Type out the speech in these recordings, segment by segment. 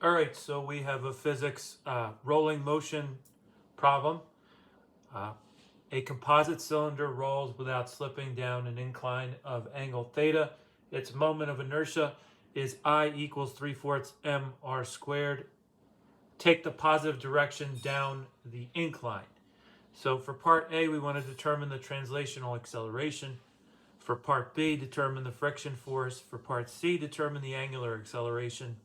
All right, so we have a physics rolling motion problem. Uh, a composite cylinder rolls without slipping down an incline of angle theta. Its moment of inertia is I equals 3/4 mr squared. Take the positive direction down the incline. So for part A, we want to determine the translational acceleration. For part B, determine the friction force. For part C, determine the angular acceleration.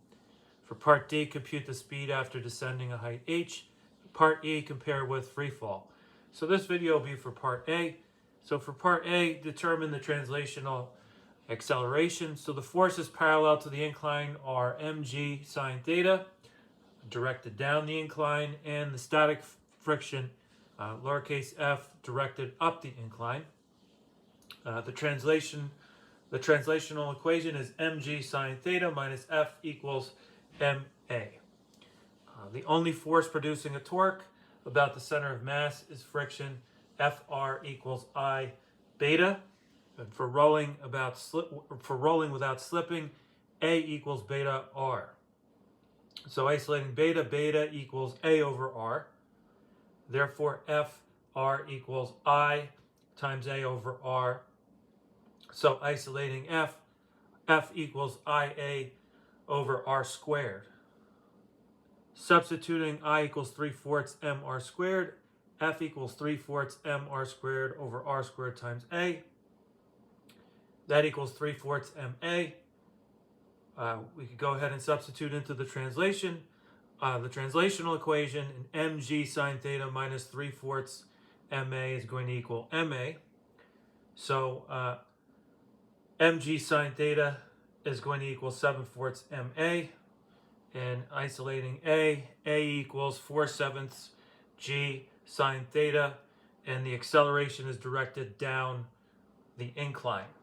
For part D, compute the speed after descending a height h. Part E, compare with free fall. So this video will be for part A. So for part A, determine the translational acceleration. So the forces parallel to the incline are mg sine theta, directed down the incline, and the static friction, lowercase f, directed up the incline. The translational equation is mg sine theta minus f equals ma. The only force producing a torque about the center of mass is friction. Fr equals I beta. And for rolling without slipping, A equals beta R. So isolating beta, beta equals A over R. Therefore, Fr equals I times A over R. So isolating F equals IA over R squared. Substituting I equals 3/4 mr squared, F equals 3/4 mr squared over R squared times A. That equals 3/4 ma. We could go ahead and substitute into the translation. The translational equation, and mg sine theta minus 3/4 ma is going to equal ma. So mg sine theta is going to equal 7/4 ma. And isolating A equals 4/7 g sine theta, and the acceleration is directed down the incline.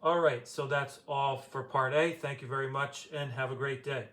All right, so that's all for part A. Thank you very much, and have a great day.